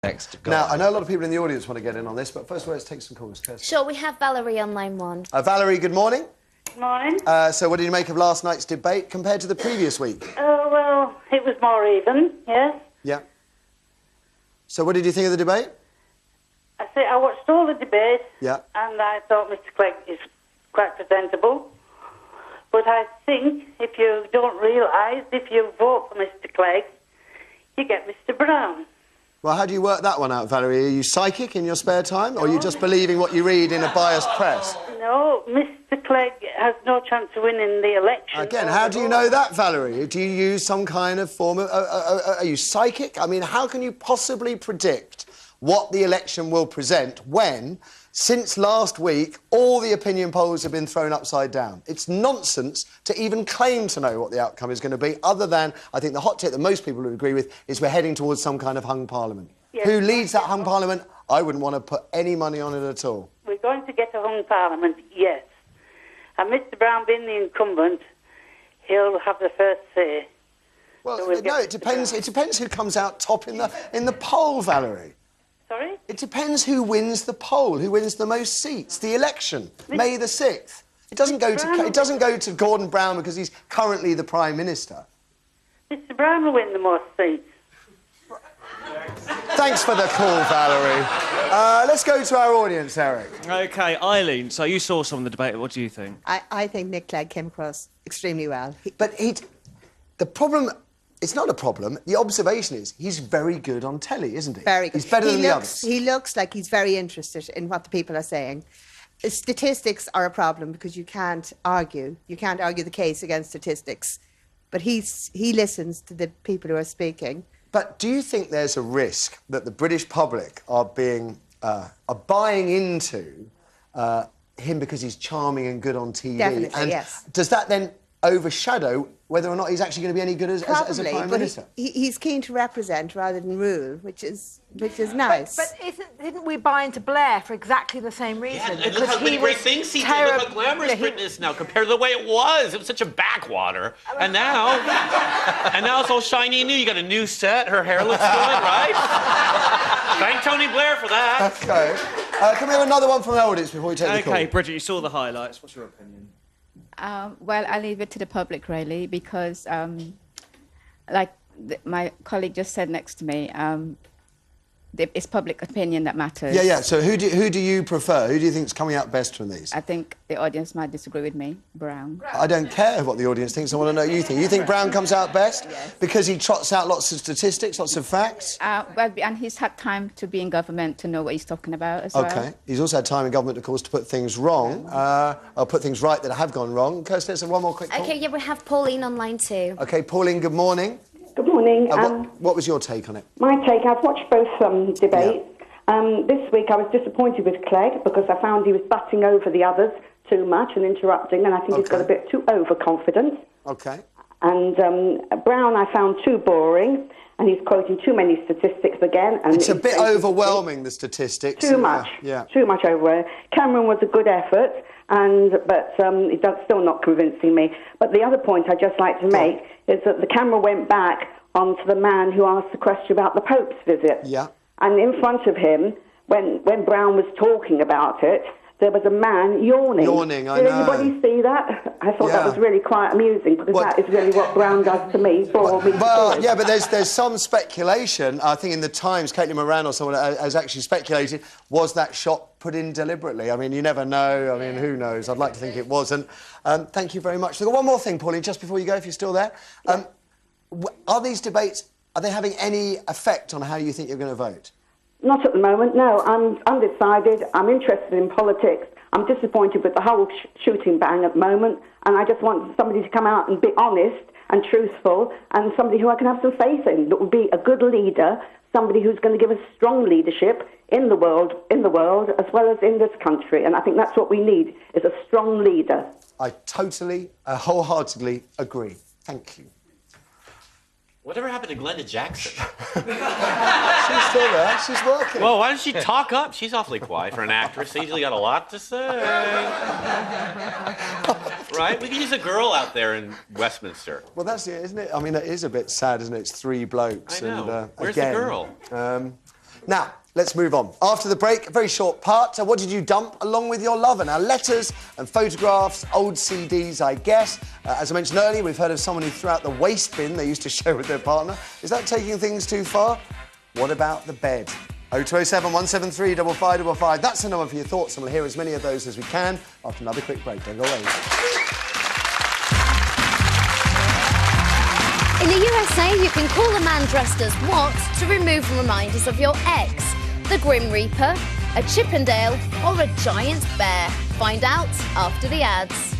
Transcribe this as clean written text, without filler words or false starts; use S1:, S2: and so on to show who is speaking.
S1: Next.
S2: Now, I know a lot of people in the audience want to get in on this, but first of all, let's take some calls. Kirsty.
S3: Sure, we have Valerie on line one.
S2: Valerie, good morning.
S4: Good morning.
S2: So what did you make of last night's debate compared to the previous week?
S4: Oh, well, it was more even, yes.
S2: Yeah. So what did you think of the debate?
S4: I watched all the debates,
S2: Yeah.
S4: and I thought Mr. Clegg is quite presentable. But I think if you don't realise, if you vote for Mr. Clegg, you get Mr. Brown.
S2: Well, how do you work that one out, Valerie? Are you psychic in your spare time, or are you just believing what you read in a biased press?
S4: No, Mr. Clegg has no chance of winning the election.
S2: Again, how do you know that, Valerie? Do you use some kind of form of... are you psychic? I mean, how can you possibly predict what the election will present when, since last week, all the opinion polls have been thrown upside down? It's nonsense to even claim to know what the outcome is going to be, other than, I think the hot tip that most people would agree with is we're heading towards some kind of hung parliament. Yes. Who leads that hung parliament? I wouldn't want to put any money on it at all.
S4: We're going to get a hung parliament, yes. And Mr. Brown being the incumbent, he'll have the first say.
S2: Well,
S4: So
S2: no, it depends. It depends who comes out top in the poll, Valerie.
S4: Sorry?
S2: It depends who wins the poll, who wins the most seats. The election, May the 6th. It doesn't go to Gordon Brown because he's currently the Prime Minister.
S4: Mr. Brown will win the most seats.
S2: Thanks for the call, Valerie. Let's go to our audience, Eric.
S1: OK, Eileen, so you saw some of the debate. What do you think?
S5: I think Nick Clegg came across extremely well.
S2: The problem... It's not a problem. The observation is he's very good on telly, isn't he?
S5: Very good.
S2: He's better than the others.
S5: He looks like he's very interested in what the people are saying. Statistics are a problem because you can't argue. You can't argue the case against statistics. But he listens to the people who are speaking.
S2: But do you think there's a risk that the British public are buying into him because he's charming and good on TV?
S5: Definitely,
S2: and
S5: yes.
S2: Does that then overshadow whether or not he's actually going to be any good as a Prime Minister?
S5: He's keen to represent rather than rule, which is nice.
S6: But didn't we buy into Blair for exactly the same reason?
S7: Yeah, and look how many great things he did. Look how glamorous Britain is now compared to the way it was. It was such a backwater. And now it's all shiny and new. You got a new set. Her hair looks good, right? Thank Tony Blair for that.
S2: OK. Can we have another one from the audience before we take the call?
S1: OK, Bridget, you saw the highlights. What's your opinion?
S8: Well, I leave it to the public, really, because, my colleague just said next to me, it's public opinion that matters.
S2: Yeah. So who do you prefer? Who do you think is coming out best from these?
S8: I think the audience might disagree with me. Brown.
S2: I don't care what the audience thinks. I want to know what you think. You think Brown comes out best?
S8: Yes.
S2: Because he trots out lots of statistics, lots of facts?
S8: Well, and he's had time to be in government to know what he's talking about as well.
S2: OK. He's also had time in government, of course, to put things wrong, or put things right that have gone wrong. Kirsty, let's have one more quick call.
S3: OK, yeah, we have Pauline on line two.
S2: OK, Pauline, good morning.
S9: Good morning.
S2: What was your take on it?
S9: My take, I've watched both debates. Yeah. This week I was disappointed with Clegg because I found he was butting over the others too much and interrupting, and I think he's got a bit too overconfident.
S2: OK.
S9: And Brown I found too boring, and he's quoting too many statistics again. And
S2: it's a bit overwhelming, the statistics.
S9: Too much. Yeah. Too much overwhelming. Cameron was a good effort, but it does still not convincing me. But the other point I'd just like to make is that the camera went back onto the man who asked the question about the Pope's visit.
S2: Yeah.
S9: And in front of him, when Brown was talking about it, there was a man yawning.
S2: Yawning, I know.
S9: Did anybody see that? I thought that was really quite amusing, because that is really what Brown does to me.
S2: Yeah, but there's some speculation. I think in the Times, Caitlin Moran or someone has actually speculated, was that shot put in deliberately? I mean, you never know. I mean, who knows? I'd like to think it wasn't. Thank you very much. We've got one more thing, Pauline, just before you go, if you're still there. Are these debates... Are they having any effect on how you think you're going to vote?
S9: Not at the moment, no. I'm undecided. I'm interested in politics. I'm disappointed with the whole shooting bang at the moment, and I just want somebody to come out and be honest and truthful, and somebody who I can have some faith in, that would be a good leader, somebody who's going to give us strong leadership in the world as well as in this country. And I think that's what we need, is a strong leader.
S2: I totally, wholeheartedly agree. Thank you.
S7: Whatever happened to Glenda Jackson?
S2: She's still there. She's working.
S7: Well, why doesn't she talk up? She's awfully quiet for an actress. She's usually got a lot to say. Right? We can use a girl out there in Westminster.
S2: Well, that's it, isn't it? I mean, it is a bit sad, isn't it? It's three blokes.
S7: I know.
S2: And,
S7: Where's
S2: again,
S7: the girl?
S2: Now, let's move on. After the break, a very short part. So what did you dump along with your lover? Now, letters and photographs, old CDs, I guess. As I mentioned earlier, we've heard of someone who threw out the waste bin they used to share with their partner. Is that taking things too far? What about the bed? 0207 173 5555. That's the number for your thoughts, and we'll hear as many of those as we can after another quick break. Don't go away.
S3: In the USA, you can call a man dressed as what to remove reminders of your ex? The Grim Reaper, a Chippendale, or a giant bear? Find out after the ads.